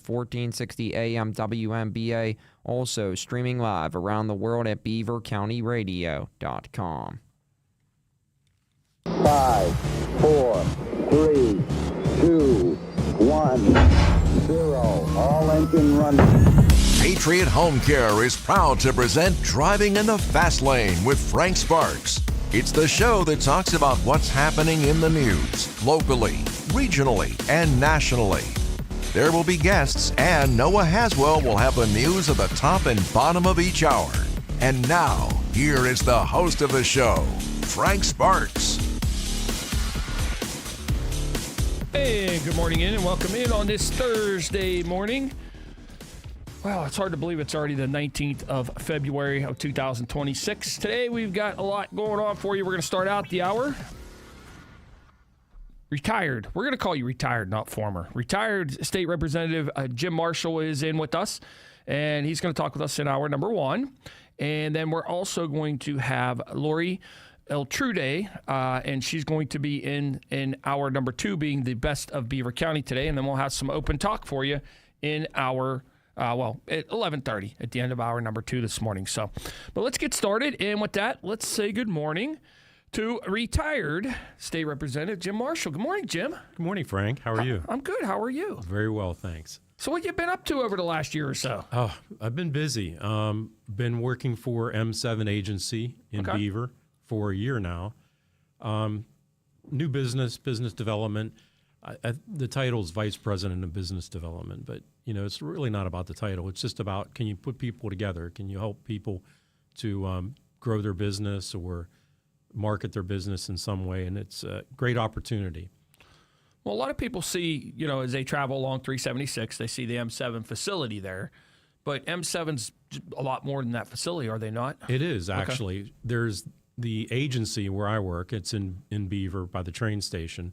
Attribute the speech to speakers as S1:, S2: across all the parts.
S1: 1460 AM WMBA, also streaming live around the world at beavercountyradio.com.
S2: 5, 4, 3, 2, 1, 0. All engine running.
S3: Patriot Home Care is proud to present Driving in the Fast Lane with Frank Sparks. It's the show that talks about what's happening in the news, locally, regionally, and nationally. There will be guests, and Noah Haswell will have the news of the top and bottom of each hour. And now, here is the host of the show, Frank Sparks.
S4: Hey, good morning and welcome in on this Thursday morning. Well, it's hard to believe it's already the 19th of February of 2026. Today we've got a lot going on for you. We're going to start out the hour. Retired. We're going to call you retired, not former. Retired State Representative Jim Marshall is in with us, and he's going to talk with us in hour number one. And then we're also going to have Lori Eltrude, and she's going to be in hour number two, being the best of Beaver County today. And then we'll have some open talk for you in our at 11:30 at the end of hour number two this morning. So, but let's get started. And with that, let's say good morning to retired State Representative Jim Marshall. Good morning, Jim.
S5: Good morning, Frank. How are you?
S4: I'm good. How are you?
S5: Very well, thanks.
S4: So what you been up to over the last year or so?
S5: Oh, I've been busy. Been working for M7 Agency in Beaver for a year now. New business development. The title is Vice President of Business Development, but it's really not about the title. It's just about, can you put people together? Can you help people to grow their business or market their business in some way? And it's a great opportunity.
S4: Well, a lot of people see, as they travel along 376, they see the M7 facility there. But M7's a lot more than that facility, are they not?
S5: It is, actually. Okay. There's the agency where I work. It's in Beaver by the train station.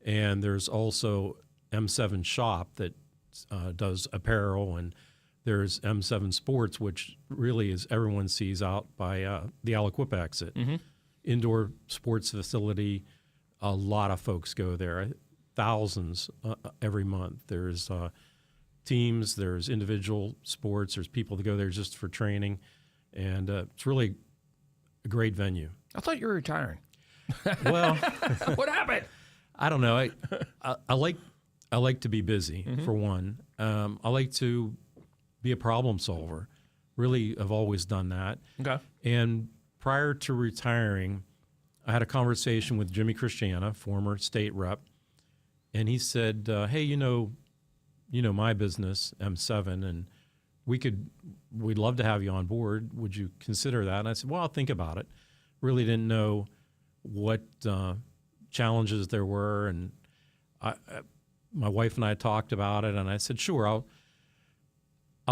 S5: And there's also M7 Shop that does apparel, and there's M7 Sports, which really is everyone sees out by the Aliquippa exit. Mm-hmm. Indoor sports facility, a lot of folks go there, thousands every month. There's teams, there's individual sports, there's people that go there just for training, and it's really a great venue.
S4: I thought you were retiring.
S5: Well,
S4: what happened?
S5: I don't know. I like to be busy, mm-hmm. for one. I like to be a problem solver. Really, I've always done that.
S4: Okay. And
S5: prior to retiring, I had a conversation with Jimmy Christiana, former state rep, and he said, "Hey, you know my business, M7, and we'd love to have you on board. Would you consider that?" And I said, "Well, I'll think about it." Really didn't know what challenges there were, and my wife and I talked about it, and I said, "Sure, I'll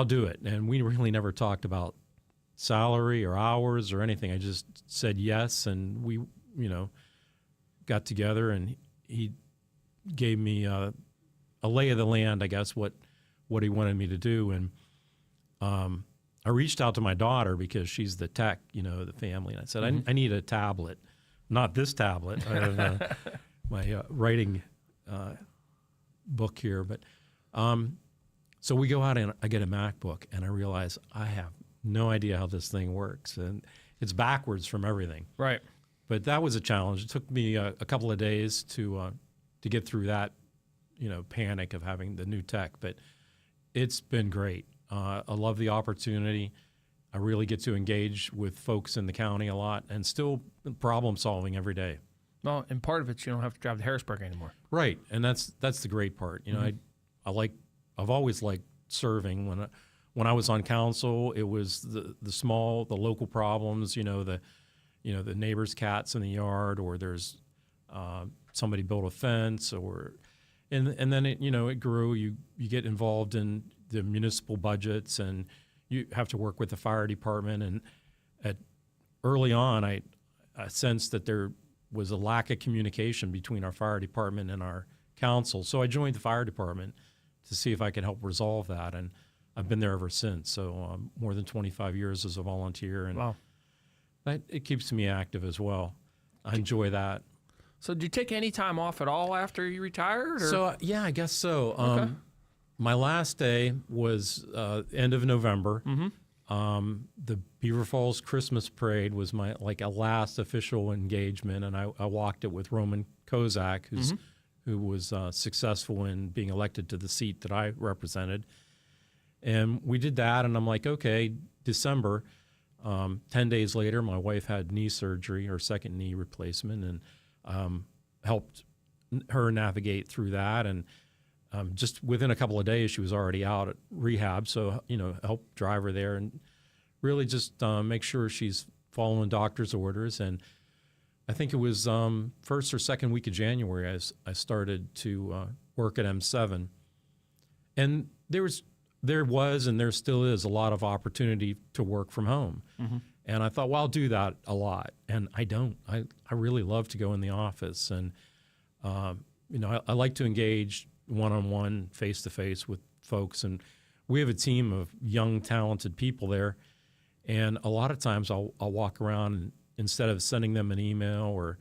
S5: do it." And we really never talked about salary or hours or anything. I just said yes, and we got together, and he gave me a lay of the land, I guess, what he wanted me to do. And I reached out to my daughter because she's the tech, the family, and I said, mm-hmm. I need a tablet. Not this tablet. I have my writing book here. But so we go out and I get a MacBook, and I realize I have no idea how this thing works. And it's backwards from everything.
S4: Right.
S5: But that was a challenge. It took me a couple of days to get through that, panic of having the new tech. But it's been great. I love the opportunity. I really get to engage with folks in the county a lot, and still problem solving every day.
S4: Well, and part of it, you don't have to drive to Harrisburg anymore.
S5: Right, and that's the great part. Mm-hmm. I've always liked serving. When I was on council, it was the local problems. The neighbor's cats in the yard, or there's somebody built a fence, and then it grew. You get involved in the municipal budgets, and you have to work with the fire department. And early on, I sensed that there was a lack of communication between our fire department and our council. So I joined the fire department to see if I could help resolve that. And I've been there ever since. So more than 25 years as a volunteer. And
S4: wow.
S5: It keeps me active as well. I enjoy that.
S4: So did you take any time off at all after you retired? Or?
S5: So, yeah, I guess so.
S4: Okay.
S5: My last day was end of November. The Beaver Falls Christmas Parade was my a last official engagement, and I walked it with Roman Kozak, who was successful in being elected to the seat that I represented. And we did that, and I'm like, okay, December. 10 days later, my wife had knee surgery, her second knee replacement, and helped her navigate through that. And just within a couple of days, she was already out at rehab. So, helped drive her there and really just make sure she's following doctor's orders. And I think it was first or second week of January I started to work at M7. And there was and there still is a lot of opportunity to work from home. And I thought, well, I'll do that a lot. And I don't. I really love to go in the office. And, I like to engage one-on-one, face-to-face with folks. And we have a team of young, talented people there. And a lot of times I'll walk around and instead of sending them an email or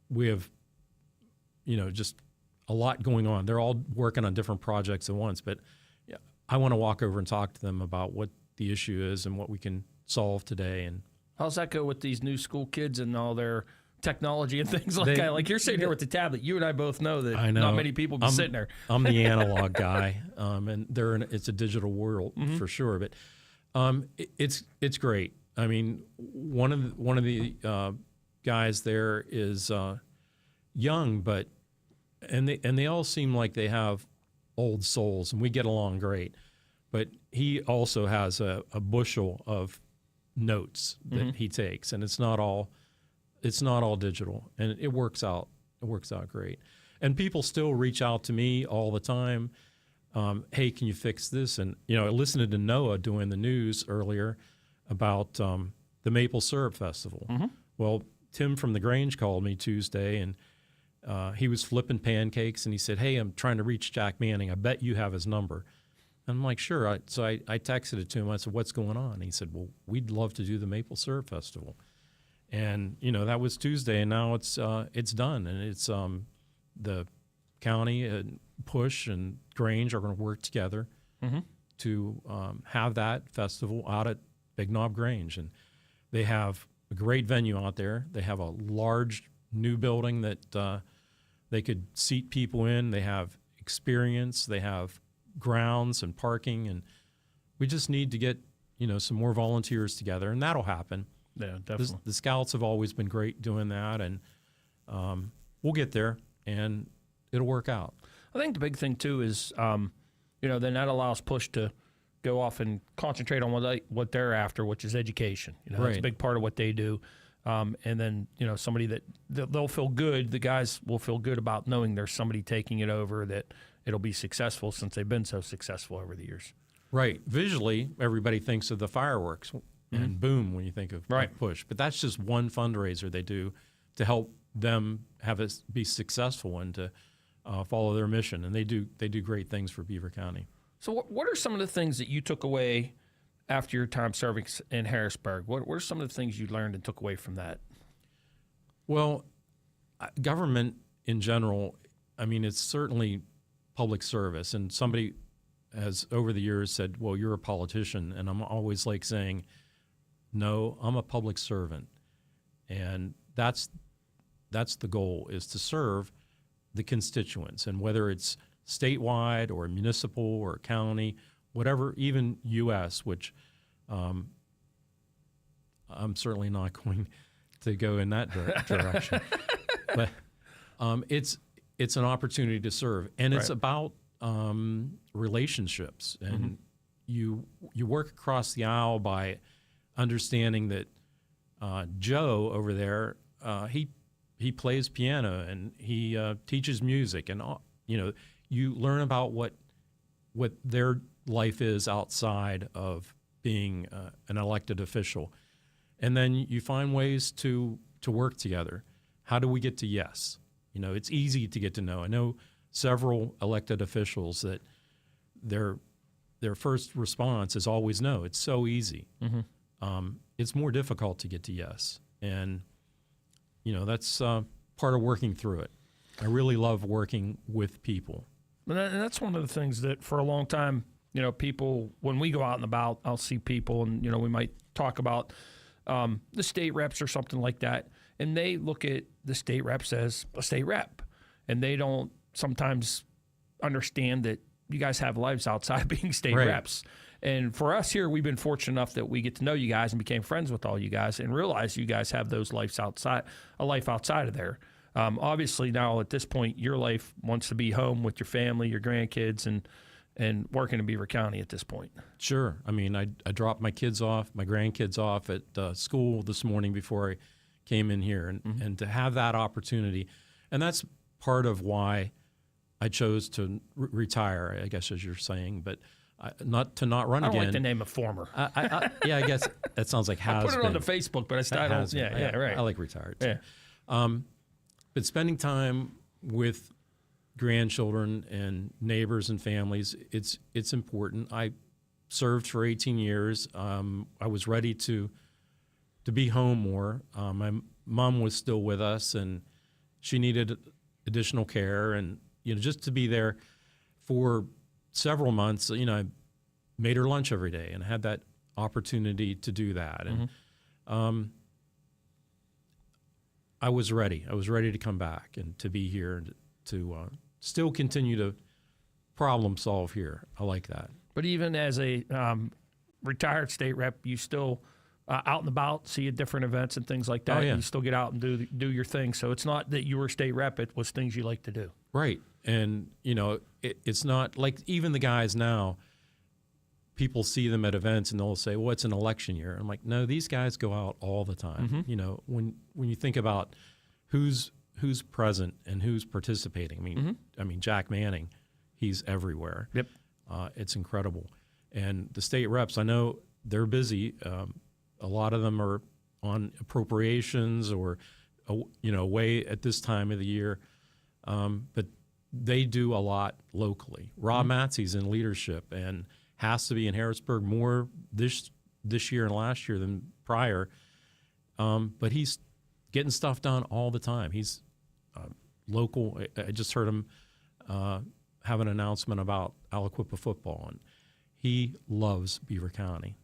S5: we have, just a lot going on. They're all working on different projects at once. But I want to walk over and talk to them about what the issue is and what we can solve today. And
S4: how's that go with these new school kids and all their technology and things like that? Like you're sitting here with the tablet. You and I both know that not many people be sitting there.
S5: I'm the analog guy, and it's a digital world for sure. But it's great. I mean, one of the guys there is young, but they all seem like they have old souls, and we get along great. But he also has a bushel of notes that he takes, and it's not all digital, and it works out. It works out great. And people still reach out to me all the time. Hey, can you fix this? And I listened to Noah doing the news earlier about the Maple Syrup Festival. Well, Tim from the Grange called me Tuesday, and he was flipping pancakes, and he said, hey, I'm trying to reach Jack Manning. I bet you have his number. And I'm like, sure. So I texted it to him. I said, what's going on? And he said, well, we'd love to do the Maple Syrup Festival. And, that was Tuesday, and now it's done. And it's the county and Push and Grange are going to work together to have that festival out at Big Knob Grange. And they have a great venue out there. They have a large new building that they could seat people in. They have experience. They have grounds and parking. And we just need to get, some more volunteers together, and that'll happen.
S4: Yeah, definitely.
S5: The Scouts have always been great doing that, and we'll get there, and it'll work out.
S4: I think the big thing, too, is, then that allows Push to go off and concentrate on what they're after, which is education. That's a big part of what they do. And then, somebody that they'll feel good, the guys will feel good about knowing there's somebody taking it over, that it'll be successful since they've been so successful over the years.
S5: Right. Visually, everybody thinks of the fireworks and boom when you think of Push. But that's just one fundraiser they do to help them be successful and to follow their mission. And they do great things for Beaver County.
S4: So what are some of the things that you took away after your time serving in Harrisburg? What are some of the things you learned and took away from that?
S5: Well, government in general, I mean, it's certainly public service. And somebody has over the years said, well, you're a politician. And I'm always saying, no, I'm a public servant. And that's the goal, is to serve the constituents. And whether it's statewide or municipal or county, whatever, even U.S., which I'm certainly not going to go in that direction. But it's an opportunity to serve. And it's about relationships. And you work across the aisle by understanding that Joe over there, he plays piano and he teaches music, and you learn about what their life is outside of being an elected official, and then you find ways to work together. How do we get to yes? It's easy to get to know. I know several elected officials that their first response is always no. It's so easy. It's more difficult to get to yes, and that's part of working through it. I really love working with people.
S4: And that's one of the things that for a long time, you know, people, when we go out and about, I'll see people and, you know, we might talk about the state reps or something like that. And they look at the state reps as a state rep. And they don't sometimes understand that you guys have lives outside of being state
S5: Right.
S4: reps. And for us here, we've been fortunate enough that we get to know you guys and became friends with all you guys and realize you guys have those lives outside, a life outside of there. Obviously now at this point, your life wants to be home with your family, your grandkids, and working in Beaver County at this point.
S5: Sure. I mean, I dropped my kids off, my grandkids off at school this morning before I came in here, and to have that opportunity, and that's part of why I chose to retire, I guess, as you're saying, but not run
S4: I don't
S5: again.
S4: like the name of former.
S5: Yeah, I guess that sounds like has
S4: Put it
S5: been.
S4: on the Facebook, but I don't.
S5: Has been.
S4: Yeah, right.
S5: I like retired. Too.
S4: Yeah.
S5: But spending time with grandchildren and neighbors and families, it's important. I served for 18 years. I was ready to be home more. My mom was still with us, and she needed additional care, and you know, just to be there for several months. You know, I made her lunch every day, and had that opportunity to do that, and I was ready. I was ready to come back and to be here and to still continue to problem solve here. I like that.
S4: But even as a retired state rep, you still out and about, see at different events and things like that.
S5: Oh, yeah.
S4: You still get out and do your thing. So it's not that you were state rep; it was things you like to do.
S5: Right. And, you know, it's not like even the guys now, people see them at events and they'll say, well, it's an election year. I'm like, no, these guys go out all the time. You know, when you think about who's present and who's participating, I mean, Jack Manning, he's everywhere.
S4: Yep.
S5: It's incredible. And the state reps, I know they're busy. A lot of them are on appropriations or, you know, away at this time of the year. But they do a lot locally. Rob Matzey's in leadership and has to be in Harrisburg more this year and last year than prior. But he's getting stuff done all the time. He's local. I just heard him have an announcement about Aliquippa football, and he loves Beaver County.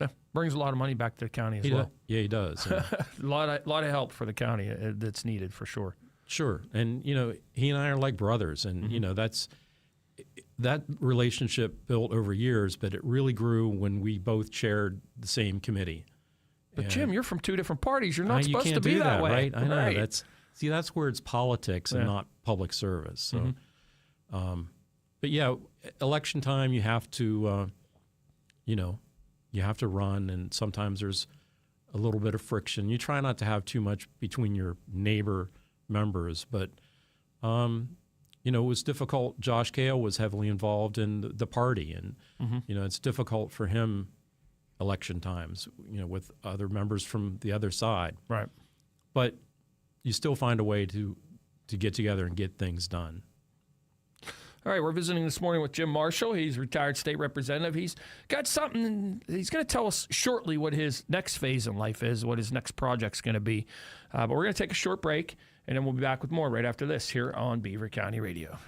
S4: Yeah, brings a lot of money back to the county as well.
S5: Yeah, he does. And
S4: A lot of help for the county that's needed for sure.
S5: sure. And, you know, he and I are like brothers, and, you know, that relationship built over years, but it really grew when we both chaired the same committee.
S4: But Jim, you're from two different parties. You're not
S5: You
S4: supposed
S5: can't
S4: to be
S5: do
S4: that way,
S5: right? I know.
S4: Right.
S5: That's where it's politics and
S4: Yeah.
S5: not public service. So, but yeah, election time, you have to, you know, you have to run, and sometimes there's a little bit of friction. You try not to have too much between your neighbor members, but you know, it was difficult. Josh Kale was heavily involved in the party, and you know, it's difficult for him election times, you know, with other members from the other side.
S4: Right.
S5: But you still find a way to get together and get things done.
S4: All right, we're visiting this morning with Jim Marshall. He's retired state representative. He's got something. He's going to tell us shortly what his next phase in life is, what his next project's going to be. But we're going to take a short break, and then we'll be back with more right after this here on Beaver County Radio.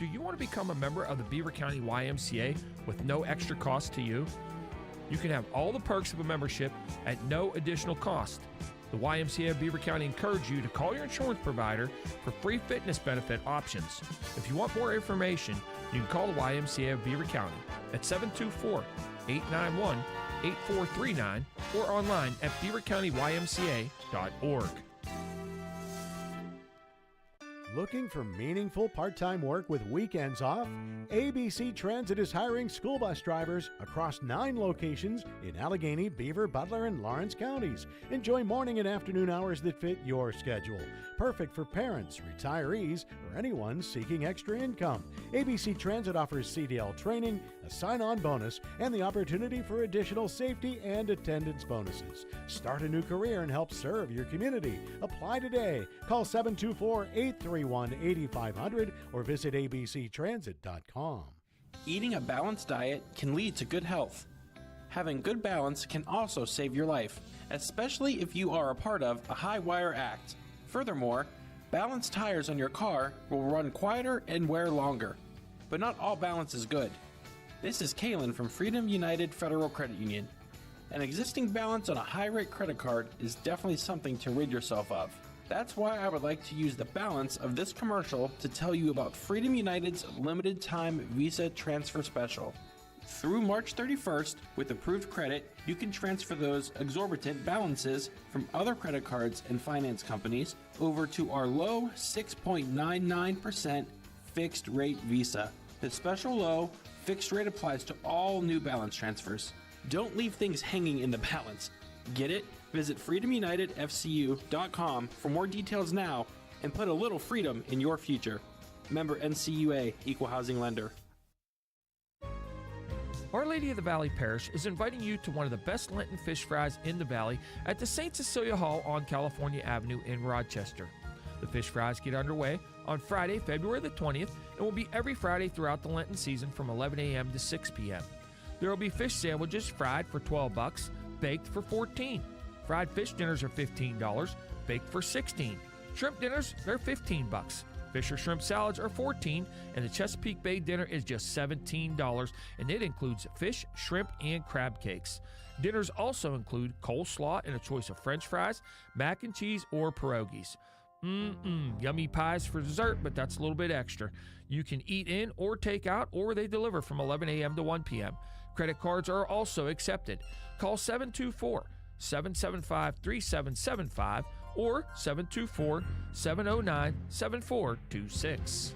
S4: Do you want to become a member of the Beaver County YMCA with no extra cost to you? You can have all the perks of a membership at no additional cost. The YMCA of Beaver County encourages you to call your insurance provider for free fitness benefit options. If you want more information, you can call the YMCA of Beaver County at 724-891-8439 or online at beavercountymca.org.
S6: Looking for meaningful part-time work with weekends off? ABC Transit is hiring school bus drivers across 9 locations in Allegheny, Beaver, Butler, and Lawrence counties. Enjoy morning and afternoon hours that fit your schedule. Perfect for parents, retirees, or anyone seeking extra income. ABC Transit offers CDL training, a sign-on bonus, and the opportunity for additional safety and attendance bonuses. Start a new career and help serve your community. Apply today. Call 724-831-8500 or visit abctransit.com.
S7: Eating a balanced diet can lead to good health. Having good balance can also save your life, especially if you are a part of a high wire act. Furthermore, Balanced tires on your car will run quieter and wear longer. But not all balance is good. This is Kalen from Freedom United Federal Credit Union. An existing balance on a high-rate credit card is definitely something to rid yourself of. That's why I would like to use the balance of this commercial to tell you about Freedom United's limited time Visa transfer special. Through March 31st, with approved credit, you can transfer those exorbitant balances from other credit cards and finance companies over to our low 6.99% fixed rate Visa. The special low fixed rate applies to all new balance transfers. Don't leave things hanging in the balance. Get it? Visit freedomunitedfcu.com for more details now and put a little freedom in your future. Member NCUA, Equal Housing Lender.
S4: Our Lady of the Valley Parish is inviting you to one of the best Lenten fish fries in the Valley at the St. Cecilia Hall on California Avenue in Rochester. The fish fries get underway on Friday, February the 20th, and will be every Friday throughout the Lenten season from 11 a.m. to 6 p.m. There will be fish sandwiches fried for $12, baked for $14. Fried fish dinners are $15, baked for $16. Shrimp dinners, they're $15. Fish or shrimp salads are $14, and the Chesapeake Bay dinner is just $17, and it includes fish, shrimp, and crab cakes. Dinners also include coleslaw and a choice of French fries, mac and cheese, or pierogies. Yummy pies for dessert, but that's a little bit extra. You can eat in or take out, or they deliver from 11 a.m. to 1 p.m. Credit cards are also accepted. Call 724-775-3775 or 724-709-7426.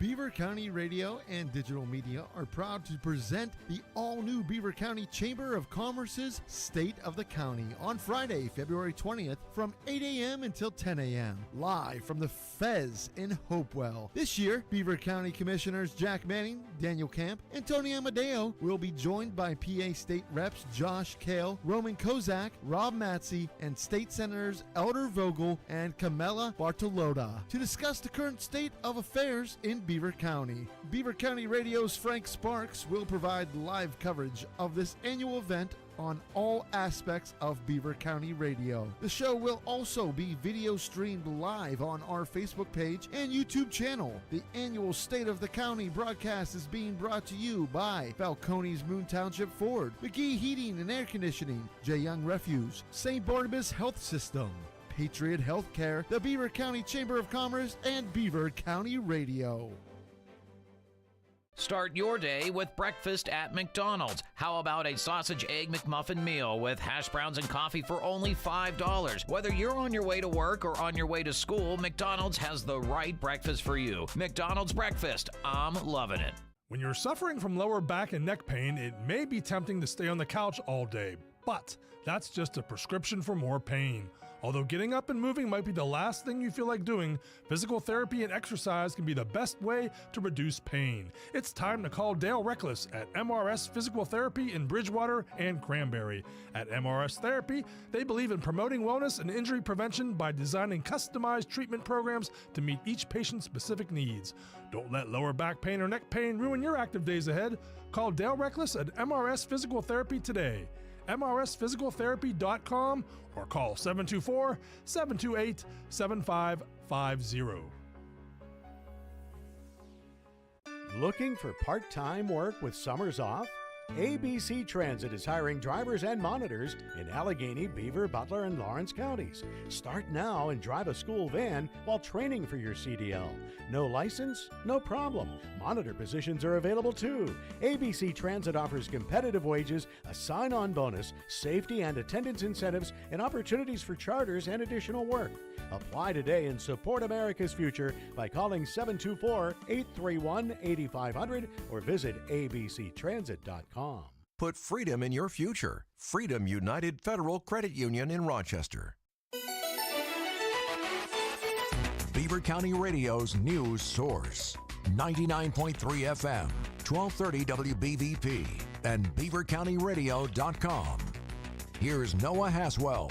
S8: Beaver County Radio and Digital Media are proud to present the all-new Beaver County Chamber of Commerce's State of the County on Friday, February 20th from 8 a.m. until 10 a.m. live from the Fez in Hopewell. This year, Beaver County Commissioners Jack Manning, Daniel Camp, and Tony Amadeo will be joined by PA State Reps Josh Kale, Roman Kozak, Rob Matze, and State Senators Elder Vogel and Camilla Bartolotta to discuss the current state of affairs in Beaver County. Beaver County Radio's Frank Sparks will provide live coverage of this annual event on all aspects of Beaver County Radio. The show will also be video streamed live on our Facebook page and YouTube channel. The annual State of the County broadcast is being brought to you by Falcone's Moon Township Ford, McGee Heating and Air Conditioning, J. Young Refuge, St. Barnabas Health System, Patriot Healthcare, the Beaver County Chamber of Commerce, and Beaver County Radio.
S9: Start your day with breakfast at McDonald's. How about a sausage egg McMuffin meal with hash browns and coffee for only $5? Whether you're on your way to work or on your way to school, McDonald's has the right breakfast for you. McDonald's breakfast. I'm loving it.
S10: When you're suffering from lower back and neck pain, it may be tempting to stay on the couch all day, but that's just a prescription for more pain. Although getting up and moving might be the last thing you feel like doing, physical therapy and exercise can be the best way to reduce pain. It's time to call Dale Reckless at MRS Physical Therapy in Bridgewater and Cranberry. At MRS Therapy, they believe in promoting wellness and injury prevention by designing customized treatment programs to meet each patient's specific needs. Don't let lower back pain or neck pain ruin your active days ahead. Call Dale Reckless at MRS Physical Therapy today. MRSphysicaltherapy.com or call 724-728-7550.
S6: Looking for part-time work with summers off? ABC Transit is hiring drivers and monitors in Allegheny, Beaver, Butler, and Lawrence counties. Start now and drive a school van while training for your CDL. No license? No problem. Monitor positions are available too. ABC Transit offers competitive wages, a sign-on bonus, safety and attendance incentives, and opportunities for charters and additional work. Apply today and support America's future by calling 724-831-8500 or visit abctransit.com.
S3: Put freedom in your future. Freedom United Federal Credit Union in Rochester. Beaver County Radio's news source. 99.3 FM, 1230 WBVP, and beavercountyradio.com. Here's Noah Haswell.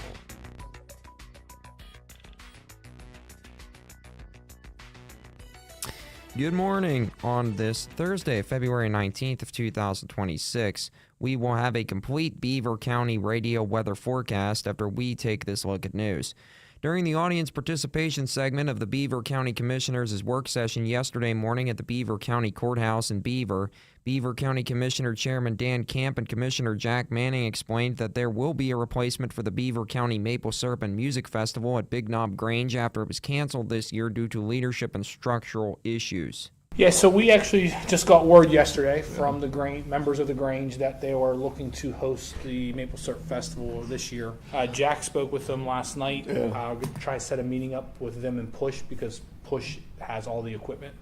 S1: Good morning on this Thursday, February 19th of 2026. We will have a complete Beaver County radio weather forecast after we take this look at news. During the audience participation segment of the Beaver County Commissioners' work session yesterday morning at the Beaver County Courthouse in Beaver, Beaver County Commissioner Chairman Dan Camp and Commissioner Jack Manning explained that there will be a replacement for the Beaver County Maple Syrup and Music Festival at Big Knob Grange after it was canceled this year due to leadership and structural issues.
S11: Yeah, so we actually just got word yesterday from the members of the Grange that they are looking to host the Maple Syrup Festival this year. Jack spoke with them last night. We're going to try to set a meeting up with them and Push, because Push has all the equipment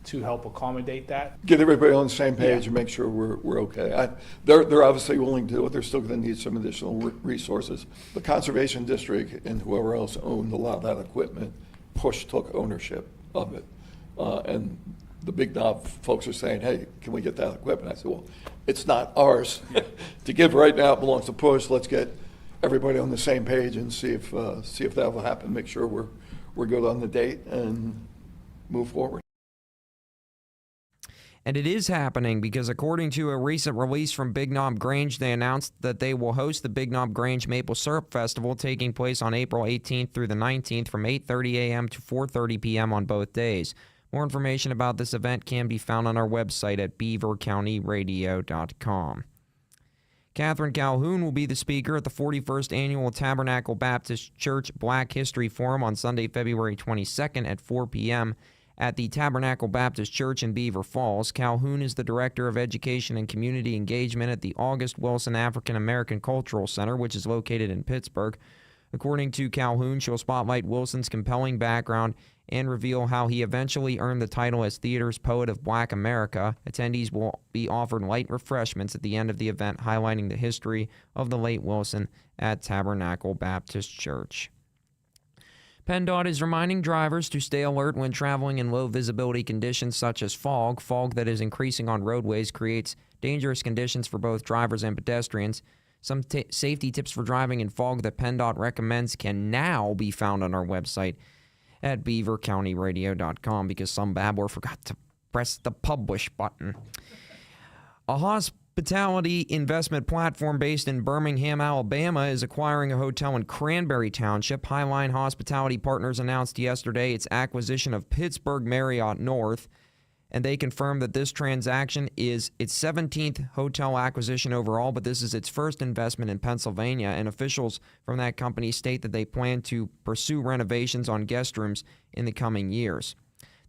S11: to help accommodate that.
S12: Get everybody on the same page and make sure we're okay. They're obviously willing to do it. They're still going to need some additional resources. The Conservation District and whoever else owned a lot of that equipment, Push took ownership of it. And the Big Knob folks are saying, hey, can we get that equipment? I said, well, it's not ours to give right now. It belongs to Push. Let's get everybody on the same page and see if that will happen. Make sure we're good on the date and move forward.
S1: And it is happening because according to a recent release from Big Knob Grange, they announced that they will host the Big Knob Grange Maple Syrup Festival taking place on April 18th through the 19th from 8:30 a.m. to 4:30 p.m. on both days. More information about this event can be found on our website at beavercountyradio.com. Catherine Calhoun will be the speaker at the 41st Annual Tabernacle Baptist Church Black History Forum on Sunday, February 22nd at 4 p.m. at the Tabernacle Baptist Church in Beaver Falls. Calhoun is the Director of Education and Community Engagement at the August Wilson African American Cultural Center, which is located in Pittsburgh. According to Calhoun, she'll spotlight Wilson's compelling background and reveal how he eventually earned the title as Theater's Poet of Black America. Attendees will be offered light refreshments at the end of the event, highlighting the history of the late Wilson at Tabernacle Baptist Church. PennDOT is reminding drivers to stay alert when traveling in low visibility conditions such as fog. Fog that is increasing on roadways creates dangerous conditions for both drivers and pedestrians. Some safety tips for driving in fog that PennDOT recommends can now be found on our website at beavercountyradio.com because some babbler forgot to press the publish button. A hospitality investment platform based in Birmingham, Alabama is acquiring a hotel in Cranberry Township. Highline Hospitality Partners announced yesterday its acquisition of Pittsburgh Marriott North, and they confirmed that this transaction is its 17th hotel acquisition overall, but this is its first investment in Pennsylvania, and officials from that company state that they plan to pursue renovations on guest rooms in the coming years.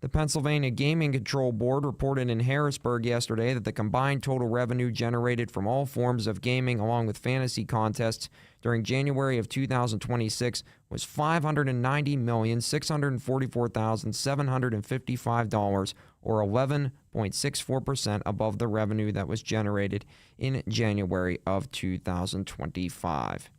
S1: The Pennsylvania Gaming Control Board reported in Harrisburg yesterday that the combined total revenue generated from all forms of gaming along with fantasy contests during January of 2026 was $590,644,755, or 11.64% above the revenue that was generated in January of 2025.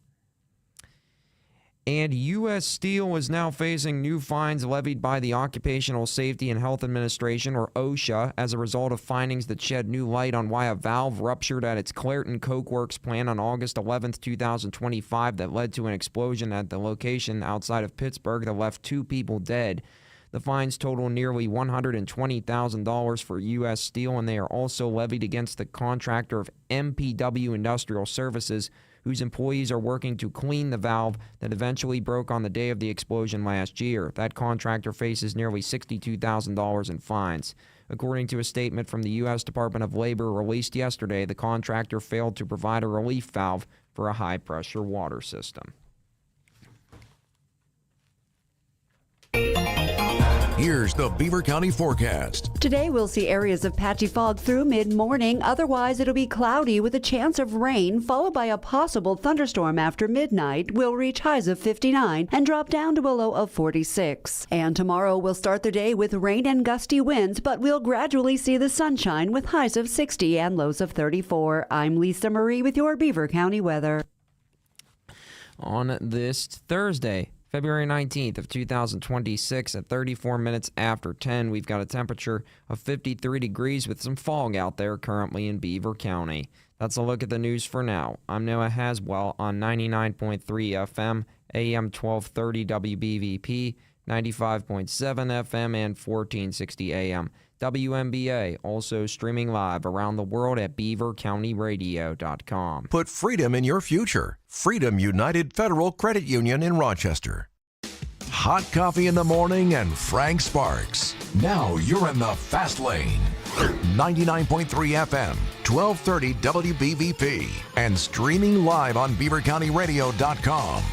S1: And U.S. Steel is now facing new fines levied by the Occupational Safety and Health Administration, or OSHA, as a result of findings that shed new light on why a valve ruptured at its Clairton Coke Works plant on August 11, 2025 that led to an explosion at the location outside of Pittsburgh that left 2 people dead. The fines total nearly $120,000 for U.S. Steel, and they are also levied against the contractor of MPW Industrial Services, whose employees are working to clean the valve that eventually broke on the day of the explosion last year. That contractor faces nearly $62,000 in fines. According to a statement from the U.S. Department of Labor released yesterday, the contractor failed to provide a relief valve for a high-pressure water system.
S3: Here's the Beaver County forecast.
S13: Today we'll see areas of patchy fog through mid-morning. Otherwise, it'll be cloudy with a chance of rain, followed by a possible thunderstorm after midnight. We'll reach highs of 59 and drop down to a low of 46. And tomorrow we'll start the day with rain and gusty winds, but we'll gradually see the sunshine with highs of 60 and lows of 34. I'm Lisa Marie with your Beaver County weather.
S1: On this Thursday, February 19th of 2026 at 34 minutes after 10, we've got a temperature of 53 degrees with some fog out there currently in Beaver County. That's a look at the news for now. I'm Noah Haswell on 99.3 FM, AM 1230 WBVP, 95.7 FM, and 1460 AM. WMBA, also streaming live around the world at beavercountyradio.com.
S3: Put freedom in your future. Freedom United Federal Credit Union in Rochester. Hot coffee in the morning and Frank Sparks. Now you're in the fast lane. 99.3 FM, 1230 WBVP, and streaming live on beavercountyradio.com.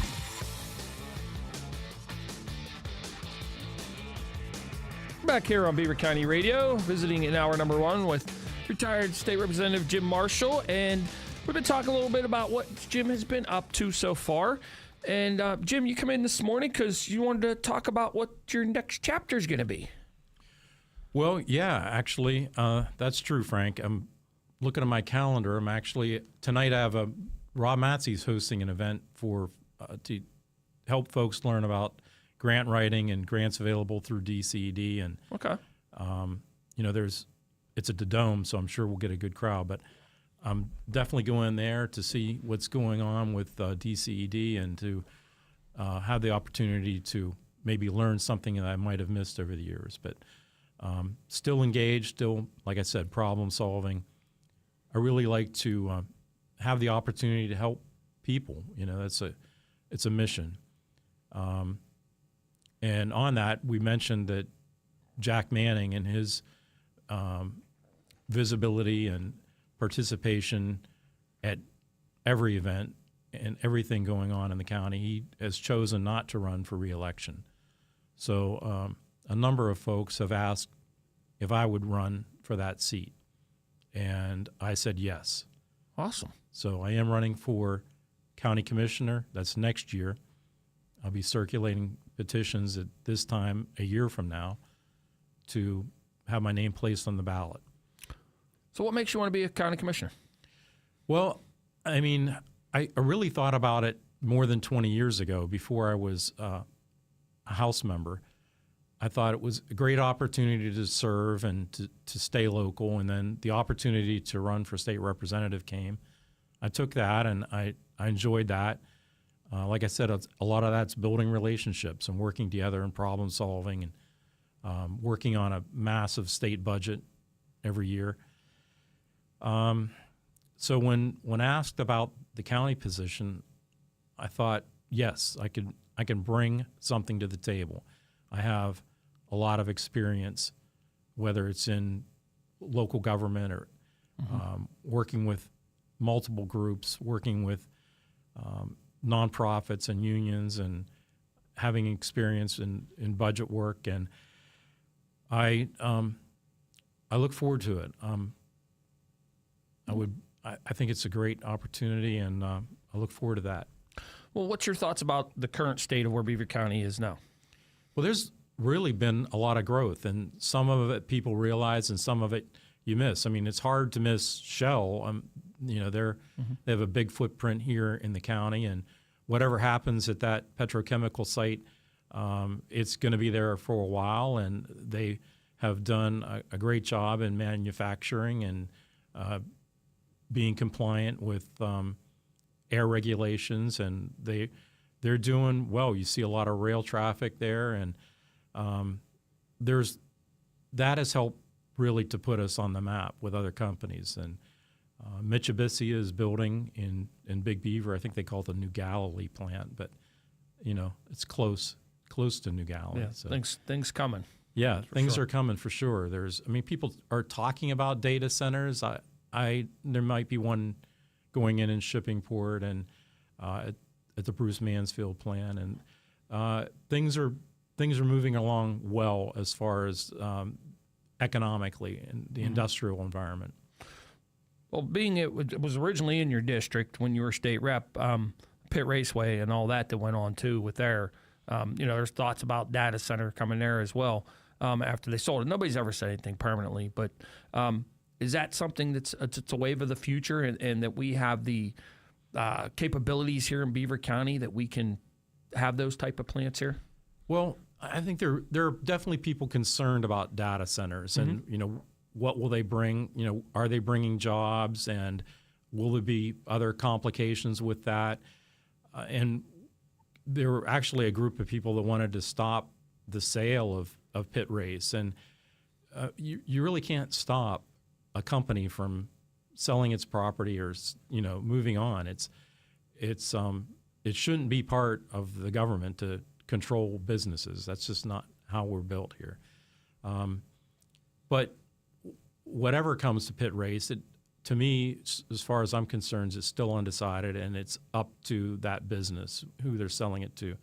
S4: Back here on Beaver County Radio, visiting in hour number 1 with retired State Representative Jim Marshall, and we've been talking a little bit about what Jim has been up to so far. And Jim, you come in this morning because you wanted to talk about what your next chapter is going to be.
S5: Well, yeah, actually, that's true, Frank. I'm looking at my calendar. I'm actually tonight. I have Rob Matzie's hosting an event for to help folks learn about grant writing and grants available through DCED. And
S4: okay,
S5: it's at the Dome, so I'm sure we'll get a good crowd. But I'm definitely going there to see what's going on with DCED and to have the opportunity to maybe learn something that I might have missed over the years. But still engaged, still, like I said, problem solving. I really like to have the opportunity to help people. It's a mission. And on that, we mentioned that Jack Manning and his visibility and participation at every event and everything going on in the county, he has chosen not to run for re-election. So a number of folks have asked if I would run for that seat, and I said yes.
S4: Awesome.
S5: So I am running for county commissioner. That's next year. I'll be circulating petitions at this time a year from now to have my name placed on the ballot.
S4: So what makes you want to be a county commissioner?
S5: Well, I mean, I really thought about it more than 20 years ago before I was a House member. I thought it was a great opportunity to serve and to stay local, and then the opportunity to run for state representative came. I took that, and I enjoyed that. Like I said, a lot of that's building relationships and working together and problem solving and working on a massive state budget every year. So when asked about the county position, I thought, yes, I can bring something to the table. I have a lot of experience, whether it's in local government or working with multiple groups, working with nonprofits and unions, and having experience in budget work, and I look forward to it. I think it's a great opportunity, and I look forward to that.
S4: Well, what's your thoughts about the current state of where Beaver County is now?
S5: Well, there's really been a lot of growth, and some of it people realize, and some of it you miss. I mean, it's hard to miss Shell. They have a big footprint here in the county, and whatever happens at that petrochemical site, it's going to be there for a while, and they have done a great job in manufacturing and being compliant with air regulations, and they're doing well. You see a lot of rail traffic there, and that has helped really to put us on the map with other companies. And Mitsubishi is building in Big Beaver. I think they call it the New Galilee plant, but it's close to New Galilee.
S4: Yeah,
S5: so.
S4: things coming.
S5: Yeah, things
S4: sure.
S5: are coming for sure. People are talking about data centers. There might be one going in Shippingport and at the Bruce Mansfield plant, and things are moving along well as far as economically in the industrial environment.
S4: Well, being it was originally in your district when you were state rep, Pitt Raceway and all that went on too with their, there's thoughts about data center coming there as well after they sold it. Nobody's ever said anything permanently, but is that something it's a wave of the future, and that we have the capabilities here in Beaver County that we can have those type of plants here?
S5: Well, I think there are definitely people concerned about data centers, and what will they bring? Are they bringing jobs, and will there be other complications with that? And there were actually a group of people that wanted to stop the sale of Pit Race. And you really can't stop a company from selling its property or moving on. It shouldn't be part of the government to control businesses. That's just not how we're built here. But whatever comes to Pit Race, to me, as far as I'm concerned, is still undecided, and it's up to that business who they're selling it to.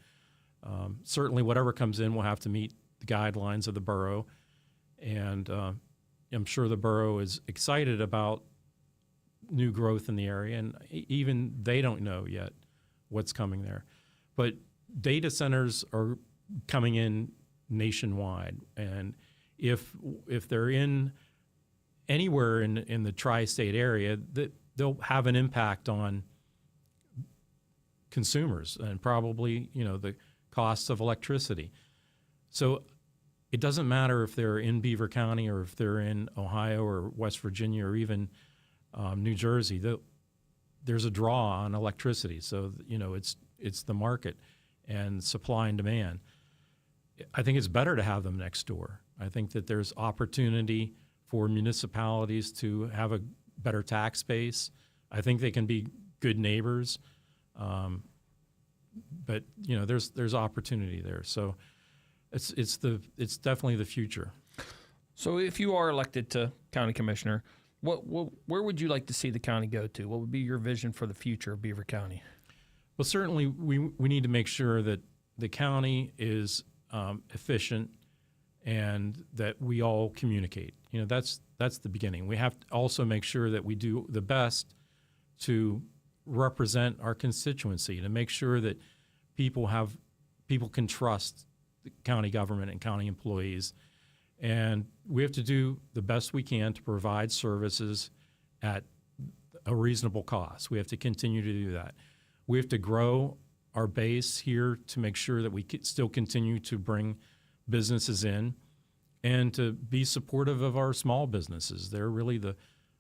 S5: Certainly, whatever comes in will have to meet the guidelines of the borough, and I'm sure the borough is excited about new growth in the area, and even they don't know yet what's coming there. But data centers are coming in nationwide, and if they're in anywhere in the tri-state area, that they'll have an impact on consumers and probably the costs of electricity. So it doesn't matter if they're in Beaver County or if they're in Ohio or West Virginia or even New Jersey. There's a draw on electricity, so it's the market and supply and demand. I think it's better to have them next door. I think that there's opportunity for municipalities to have a better tax base. I think they can be good neighbors, but there's opportunity there. So it's definitely the future.
S4: So if you are elected to county commissioner, where would you like to see the county go to? What would be your vision for the future of Beaver County?
S5: Well, certainly we need to make sure that the county is efficient and that we all communicate. That's the beginning. We have to also make sure that we do the best to represent our constituency, to make sure that people can trust the county government and county employees. And we have to do the best we can to provide services at a reasonable cost. We have to continue to do that. We have to grow our base here to make sure that we still continue to bring businesses in and to be supportive of our small businesses. They're really the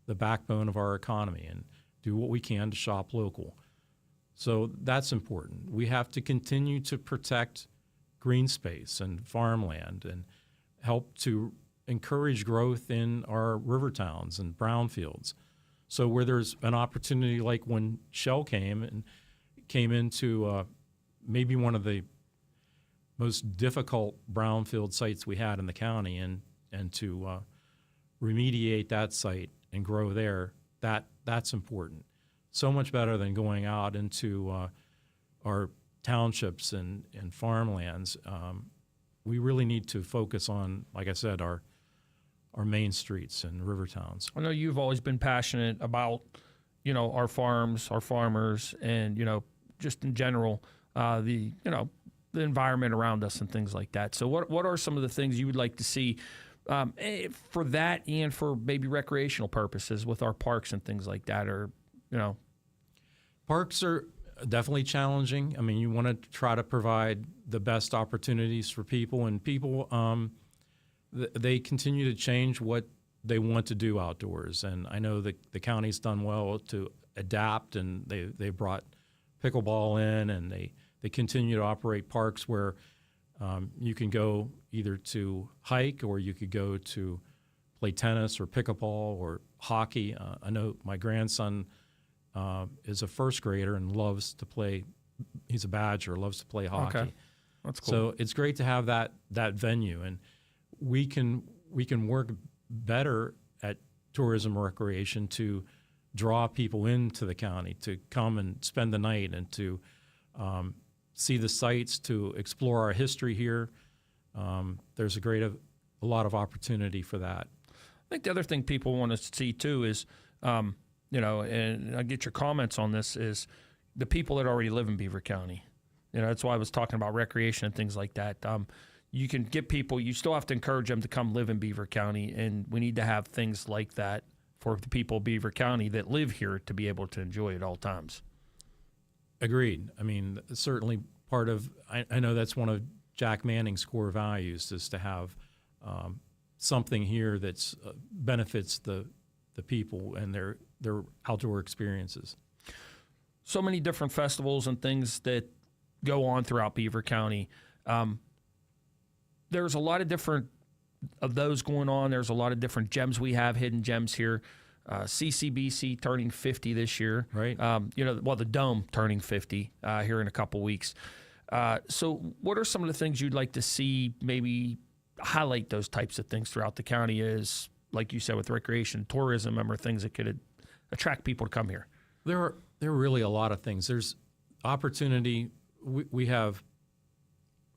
S5: backbone of our economy, and do what we can to shop local. So that's important. We have to continue to protect green space and farmland and help to encourage growth in our river towns and brownfields. So where there's an opportunity, like when Shell came into maybe one of the most difficult brownfield sites we had in the county, and to remediate that site and grow there, that's important. So much better than going out into our townships and farmlands. We really need to focus on, like I said, our main streets and river towns.
S4: I know you've always been passionate about, our farms, our farmers, and, just in general, the environment around us and things like that. So what are some of the things you would like to see for that and for maybe recreational purposes with our parks and things like that? Or,
S5: Parks are definitely challenging. I mean, you want to try to provide the best opportunities for people, and people, they continue to change what they want to do outdoors. And I know that the county's done well to adapt, and they brought pickleball in, and they continue to operate parks where you can go either to hike, or you could go to play tennis or pickleball or hockey. I know my grandson is a first grader and loves to play. He's a Badger, loves to play hockey.
S4: Okay. That's cool.
S5: So it's great to have that venue, and we can work better at tourism and recreation to draw people into the county to come and spend the night and to see the sites, to explore our history here. There's a lot of opportunity for that.
S4: I think the other thing people want to see too is, and I get your comments on this, is the people that already live in Beaver County. That's why I was talking about recreation and things like that. You can get people, you still have to encourage them to come live in Beaver County, and we need to have things like that for the people of Beaver County that live here to be able to enjoy it at all times.
S5: Agreed. I mean, certainly part of, I know that's one of Jack Manning's core values, is to have something here that's benefits the people and their outdoor experiences.
S4: So many different festivals and things that go on throughout Beaver County. there's a lot of different of those going on. There's a lot of different gems we have, hidden gems here. CCBC turning 50 this year.
S5: Right.
S4: The Dome turning 50 here in a couple weeks. So what are some of the things you'd like to see maybe highlight those types of things throughout the county is, like you said, with recreation, tourism, or things that could attract people to come here?
S5: There are really a lot of things. There's opportunity. We have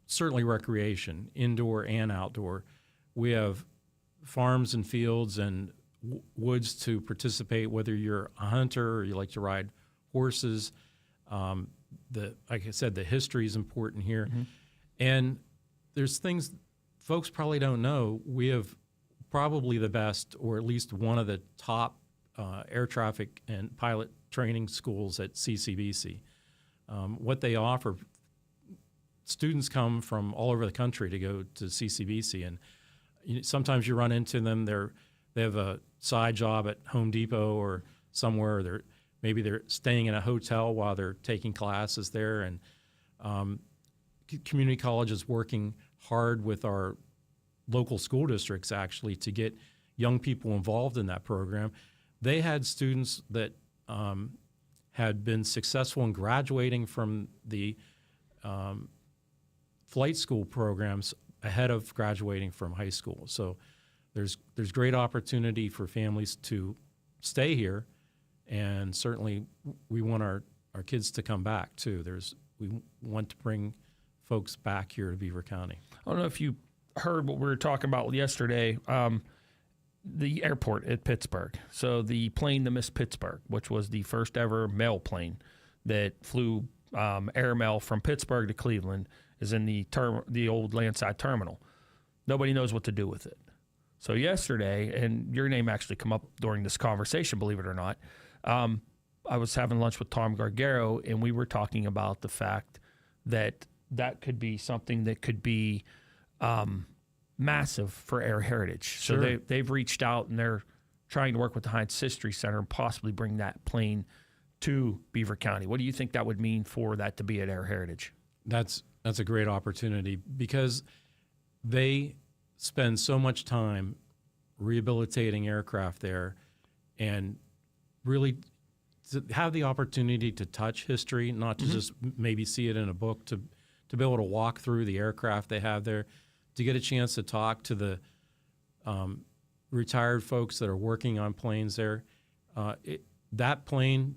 S5: certainly recreation, indoor and outdoor. We have farms and fields and woods to participate, whether you're a hunter or you like to ride horses. Like I said, the history is important here. Mm-hmm. And there's things folks probably don't know. We have probably the best, or at least one of the top air traffic and pilot training schools at CCBC. What they offer, students come from all over the country to go to CCBC, and sometimes you run into them. They have a side job at Home Depot or somewhere. Maybe they're staying in a hotel while they're taking classes there. And community college is working hard with our local school districts actually to get young people involved in that program. They had students that had been successful in graduating from the flight school programs ahead of graduating from high school. So there's great opportunity for families to stay here, and certainly we want our kids to come back too. We want to bring folks back here to Beaver County.
S4: I don't know if you heard what we were talking about yesterday, the airport at Pittsburgh. So the plane that missed Pittsburgh, which was the first ever mail plane that flew airmail from Pittsburgh to Cleveland, is in the old landside terminal. Nobody knows what to do with it. So yesterday, and your name actually come up during this conversation, believe it or not, I was having lunch with Tom Gargaro, and we were talking about the fact that could be something that could be massive for Air Heritage.
S5: Sure.
S4: So they've reached out, and they're trying to work with the Heinz History Center and possibly bring that plane to Beaver County. What do you think that would mean for that to be at Air Heritage?
S5: That's a great opportunity because they spend so much time rehabilitating aircraft there, and really to have the opportunity to touch history, not to mm-hmm. just maybe see it in a book, to be able to walk through the aircraft they have there, to get a chance to talk to the retired folks that are working on planes there. That plane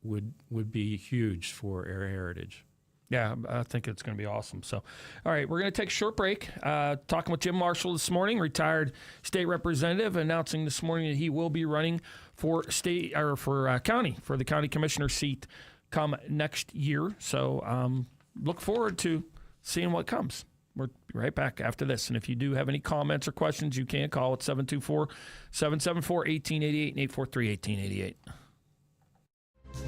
S5: would be huge for Air Heritage.
S4: Yeah, I think it's going to be awesome. So, all right, we're going to take a short break. Talking with Jim Marshall this morning, retired state representative, announcing this morning that he will be running for county, for the county commissioner seat come next year. So look forward to seeing what comes. We're right back after this. And if you do have any comments or questions, you can call at 724-774-1888 and 843-1888.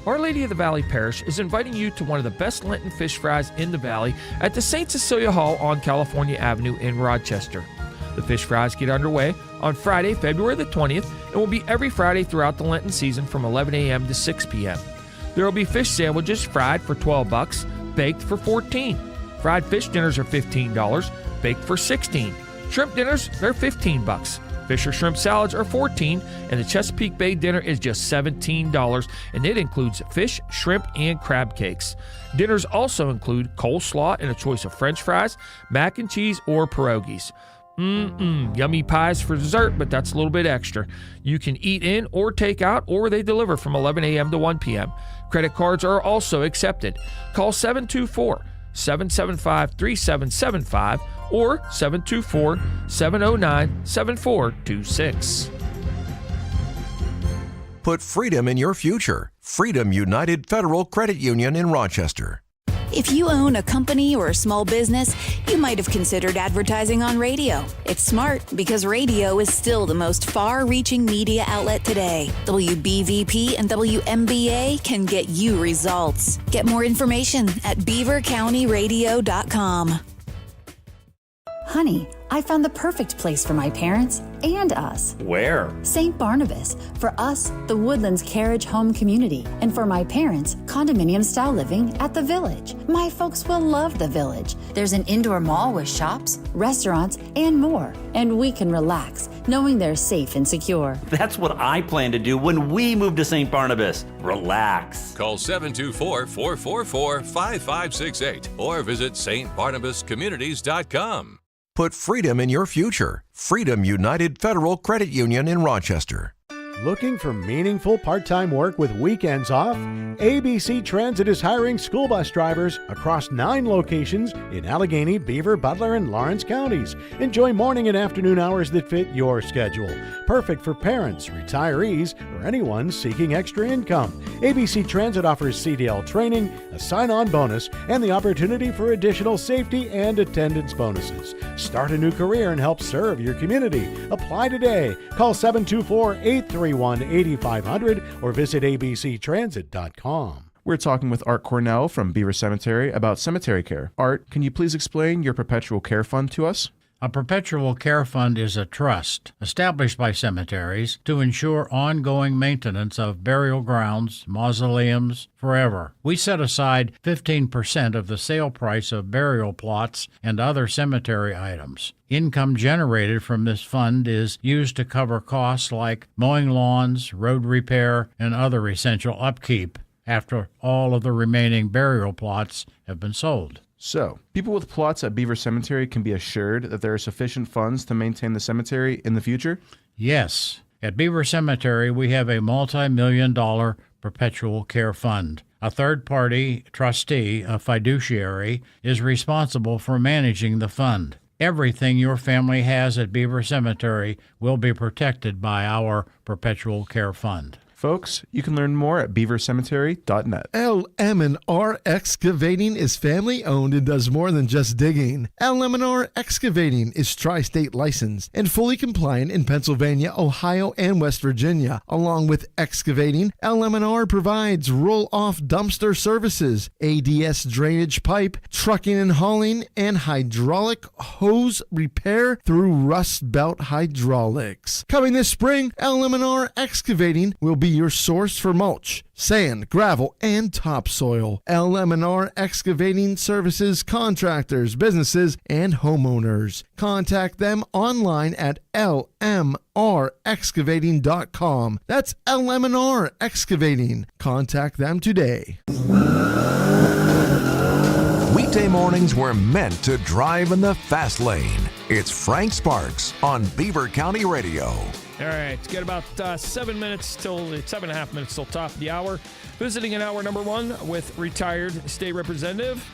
S4: Our Lady of the Valley Parish is inviting you to one of the best Lenten fish fries in the Valley at the St. Cecilia Hall on California Avenue in Rochester. The fish fries get underway on Friday, February the 20th, and will be every Friday throughout the Lenten season from 11 a.m. to 6 p.m. There will be fish sandwiches fried for $12, baked for $14. Fried fish dinners are $15, baked for $16. Shrimp dinners, they're $15. Fish or shrimp salads are $14, and the Chesapeake Bay dinner is just $17, and it includes fish, shrimp, and crab cakes. Dinners also include coleslaw and a choice of French fries, mac and cheese, or pierogies. Yummy pies for dessert, but that's a little bit extra. You can eat in or take out, or they deliver from 11 a.m. to 1 p.m. Credit cards are also accepted. Call 724-775-3775 or 724-709-7426.
S3: Put freedom in your future. Freedom United Federal Credit Union in Rochester.
S14: If you own a company or a small business, you might have considered advertising on radio. It's smart because radio is still the most far-reaching media outlet today. WBVP and WMBA can get you results. Get more information at beavercountyradio.com.
S15: Honey, I found the perfect place for my parents and us.
S16: Where?
S15: St. Barnabas. For us, the Woodlands Carriage Home Community. And for my parents, condominium-style living at the Village. My folks will love the Village. There's an indoor mall with shops, restaurants, and more. And we can relax, knowing they're safe and secure.
S16: That's what I plan to do when we move to St. Barnabas. Relax.
S3: Call 724-444-5568 or visit stbarnabascommunities.com. Put freedom in your future. Freedom United Federal Credit Union in Rochester.
S6: Looking for meaningful part-time work with weekends off? ABC Transit is hiring school bus drivers across 9 locations in Allegheny, Beaver, Butler, and Lawrence counties. Enjoy morning and afternoon hours that fit your schedule. Perfect for parents, retirees, or anyone seeking extra income. ABC Transit offers CDL training, a sign-on bonus, and the opportunity for additional safety and attendance bonuses. Start a new career and help serve your community. Apply today. Call 724-831-8500 or visit abctransit.com.
S17: We're talking with Art Cornell from Beaver Cemetery about cemetery care. Art, can you please explain your perpetual care fund to us?
S18: A perpetual care fund is a trust established by cemeteries to ensure ongoing maintenance of burial grounds, mausoleums, forever. We set aside 15% of the sale price of burial plots and other cemetery items. Income generated from this fund is used to cover costs like mowing lawns, road repair, and other essential upkeep after all of the remaining burial plots have been sold.
S17: So, people with plots at Beaver Cemetery can be assured that there are sufficient funds to maintain the cemetery in the future?
S18: Yes. At Beaver Cemetery, we have a multi-million-dollar perpetual care fund. A third-party trustee, a fiduciary, is responsible for managing the fund. Everything your family has at Beaver Cemetery will be protected by our perpetual care fund.
S17: Folks, you can learn more at beavercemetery.net.
S8: LM&R Excavating is family-owned and does more than just digging. LM&R Excavating is tri-state licensed and fully compliant in Pennsylvania, Ohio, and West Virginia. Along with excavating, LM&R provides roll-off dumpster services, ADS drainage pipe, trucking and hauling, and hydraulic hose repair through Rust Belt Hydraulics. Coming this spring, LM&R Excavating will be your source for mulch, sand, gravel, and topsoil. LM&R Excavating services contractors, businesses, and homeowners. Contact them online at lmrexcavating.com. That's LM&R Excavating. Contact them today.
S3: Weekday mornings were meant to drive in the fast lane. It's Frank Sparks on Beaver County Radio.
S4: All right, it's got about 7.5 minutes till top of the hour. Visiting in hour number 1 with retired state representative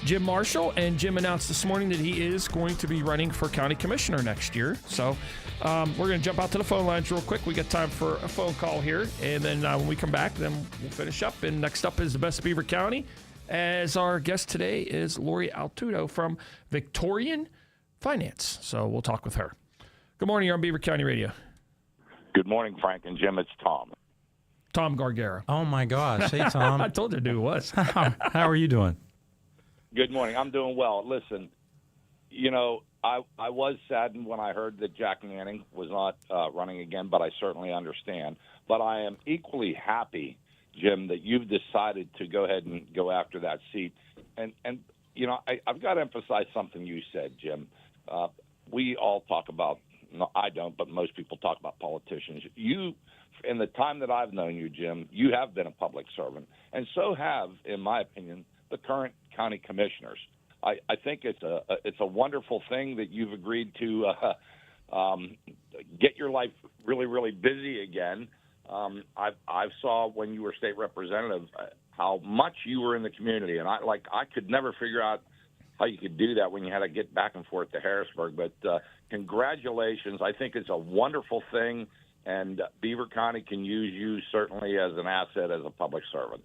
S4: Jim Marshall, and Jim announced this morning that he is going to be running for county commissioner next year. So we're going to jump out to the phone lines real quick. We got time for a phone call here, and then when we come back, then we'll finish up. And next up is the Best of Beaver County, as our guest today is Lori Altudo from Victorian Finance. So we'll talk with her. Good morning. You're on Beaver County Radio.
S19: Good morning, Frank and Jim. It's Tom.
S4: Tom Gargara.
S5: Oh, my gosh. Hey, Tom.
S4: I told you who it was.
S5: How are you doing?
S19: Good morning. I'm doing well. Listen, you know, I was saddened when I heard that Jack Manning was not running again, but I certainly understand. But I am equally happy, Jim, that you've decided to go ahead and go after that seat. And you know, I've got to emphasize something you said, Jim. We all talk about, no, I don't, but most people talk about politicians. You, in the time that I've known you, Jim, you have been a public servant, and so have, in my opinion, the current county commissioners. I think it's a wonderful thing that you've agreed to get your life really, really busy again. I saw when you were state representative how much you were in the community, and I could never figure out how you could do that when you had to get back and forth to Harrisburg. But congratulations. I think it's a wonderful thing, and Beaver County can use you certainly as an asset as a public servant.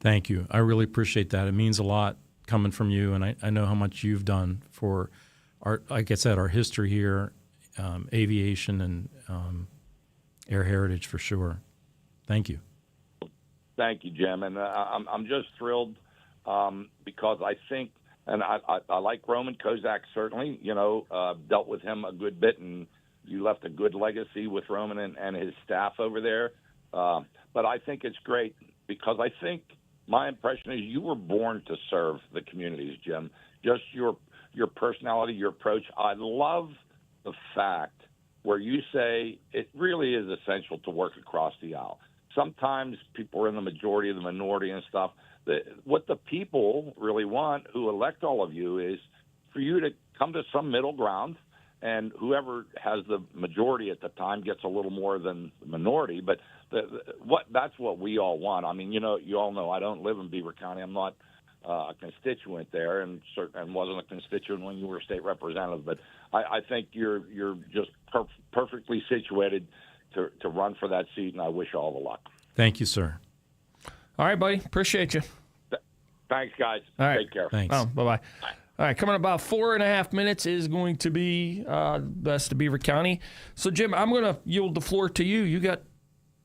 S5: Thank you. I really appreciate that. It means a lot coming from you, and I know how much you've done for our, like I said, our history here, aviation and air heritage for sure. Thank you.
S19: Thank you, Jim. And I'm just thrilled because I think And I like Roman Kozak, certainly, dealt with him a good bit, and you left a good legacy with Roman and his staff over there. But I think it's great because I think my impression is you were born to serve the communities, Jim. Just your personality, your approach. I love the fact where you say it really is essential to work across the aisle. Sometimes people are in the majority of the minority and stuff. What the people really want who elect all of you is for you to come to some middle ground, and whoever has the majority at the time gets a little more than the minority. But that's what we all want. I mean, you all know I don't live in Beaver County. I'm not a constituent there, and wasn't a constituent when you were state representative. But I think you're just perfectly situated to run for that seat, and I wish you all the luck.
S5: Thank you, sir.
S4: All right, buddy. Appreciate you.
S19: Thanks, guys.
S4: All right.
S19: Take care.
S5: Thanks.
S4: Oh, bye-bye. All right, coming up about 4.5 minutes is going to be Best of Beaver County. So, Jim, I'm going to yield the floor to you. You got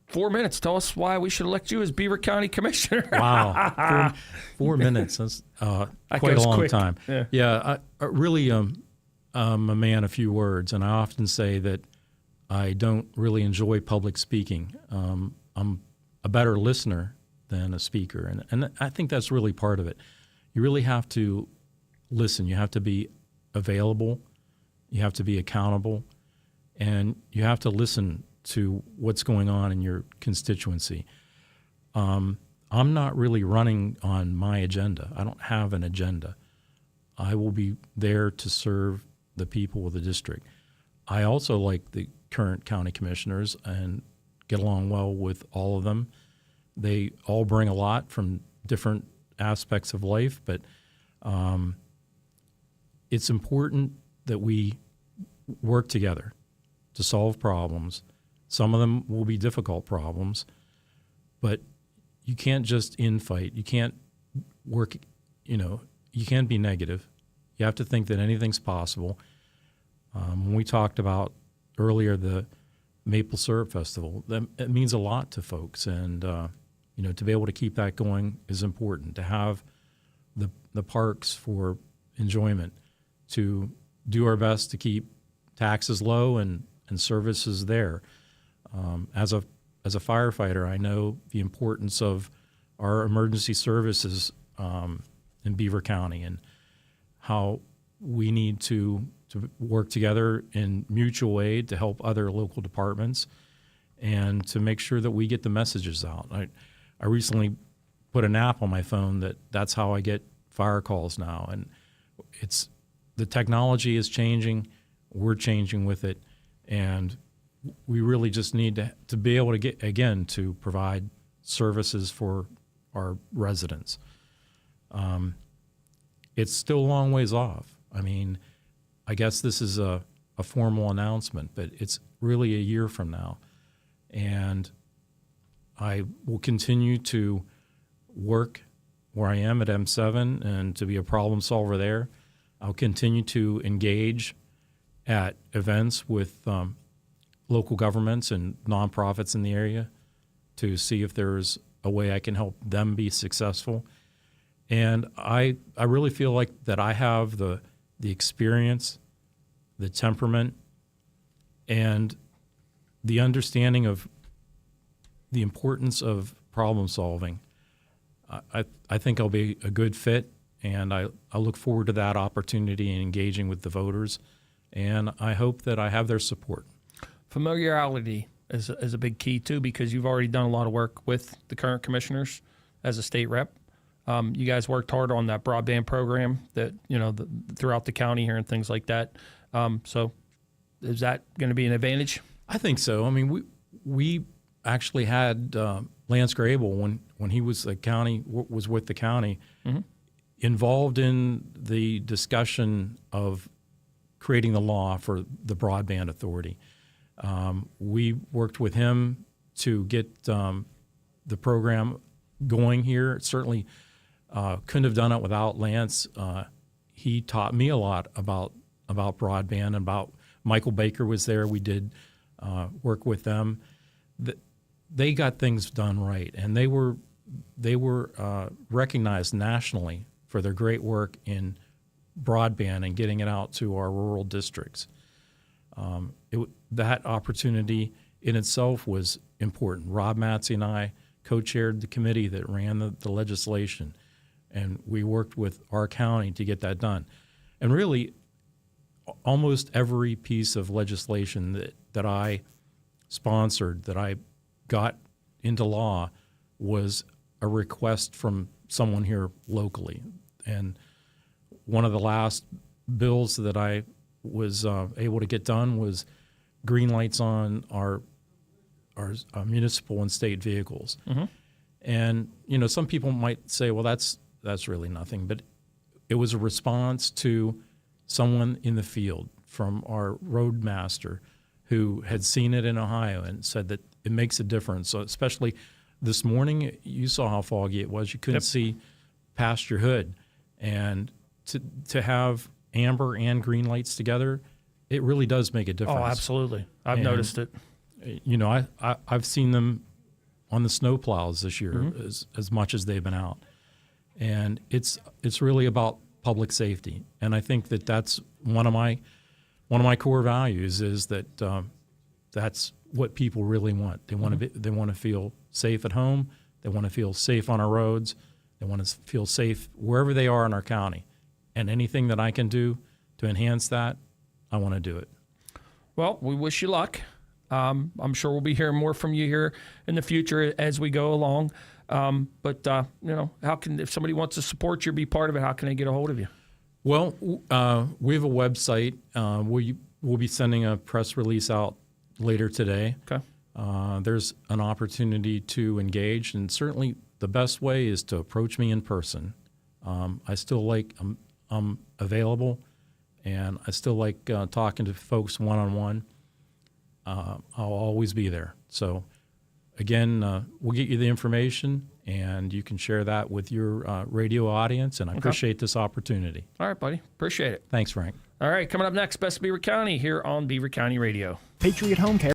S4: 4 minutes. Tell us why we should elect you as Beaver County Commissioner.
S5: Wow. 4 minutes. That's quite a long
S4: quick.
S5: time.
S4: Yeah.
S5: I really I'm a man of few words, and I often say that I don't really enjoy public speaking. I'm a better listener than a speaker, and I think that's really part of it. You really have to listen. You have to be available. You have to be accountable, and you have to listen to what's going on in your constituency. I'm not really running on my agenda. I don't have an agenda. I will be there to serve the people of the district. I also like the current county commissioners and get along well with all of them. They all bring a lot from different aspects of life, but it's important that we work together to solve problems. Some of them will be difficult problems, but you can't just infight. You can't work, you can't be negative. You have to think that anything's possible. When we talked about earlier the Maple Syrup Festival, it means a lot to folks, and to be able to keep that going is important. To have the parks for enjoyment, to do our best to keep taxes low and services there. As a firefighter, I know the importance of our emergency services in Beaver County and how we need to work together in mutual aid to help other local departments and to make sure that we get the messages out. I recently put an app on my phone that's how I get fire calls now, and the technology is changing. We're changing with it, and we really just need to be able to provide services for our residents. It's still a long ways off. I mean, I guess this is a formal announcement, but it's really a year from now. And I will continue to work where I am at M7 and to be a problem solver there. I'll continue to engage at events with local governments and nonprofits in the area to see if there's a way I can help them be successful. And I really feel like that I have the experience, the temperament, and the understanding of the importance of problem solving. I think I'll be a good fit, and I look forward to that opportunity and engaging with the voters, and I hope that I have their support.
S4: Familiarity is a big key, too, because you've already done a lot of work with the current commissioners as a state rep. You guys worked hard on that broadband program that, throughout the county here and things like that. So is that going to be an advantage?
S5: I think so. I mean, we actually had Lance Grable, when he was was with the county, involved in the discussion of creating the law for the Broadband Authority. We worked with him to get the program going here. Certainly couldn't have done it without Lance. He taught me a lot about broadband, and about Michael Baker was there. We did work with them. They got things done right, and they were recognized nationally for their great work in broadband and getting it out to our rural districts. That opportunity in itself was important. Rob Matzey and I co-chaired the committee that ran the legislation, and we worked with our county to get that done. And really, almost every piece of legislation that I sponsored, that I got into law, was a request from someone here locally. And one of the last bills that I was able to get done was green lights on our municipal and state vehicles.
S4: Mm-hmm.
S5: And, you know, some people might say, well, that's really nothing. But it was a response to someone in the field from our roadmaster who had seen it in Ohio and said that it makes a difference. So especially this morning, you saw how foggy it was. You couldn't see past your hood. And to have amber and green lights together, it really does make a difference.
S4: Oh, absolutely. I've noticed it.
S5: You know, I've seen them on the snow plows this year as much as they've been out. And it's really about public safety. And I think that's one of my core values is that that's what people really want. They want they want to feel safe at home. They want to feel safe on our roads. They want to feel safe wherever they are in our county. And anything that I can do to enhance that, I want to do it.
S4: Well, we wish you luck. I'm sure we'll be hearing more from you here in the future as we go along. But you know, if somebody wants to support you or be part of it, how can they get a hold of you?
S5: Well, we have a website. We'll be sending a press release out later today.
S4: Okay.
S5: There's an opportunity to engage, and certainly the best way is to approach me in person. I still I'm available, and I still like talking to folks one-on-one. I'll always be there. So, again, we'll get you the information, and you can share that with your radio audience, and I appreciate this opportunity.
S4: All right, buddy. Appreciate it.
S5: Thanks, Frank.
S4: All right, coming up next, Best of Beaver County here on Beaver County Radio.
S20: Patriot Home Care.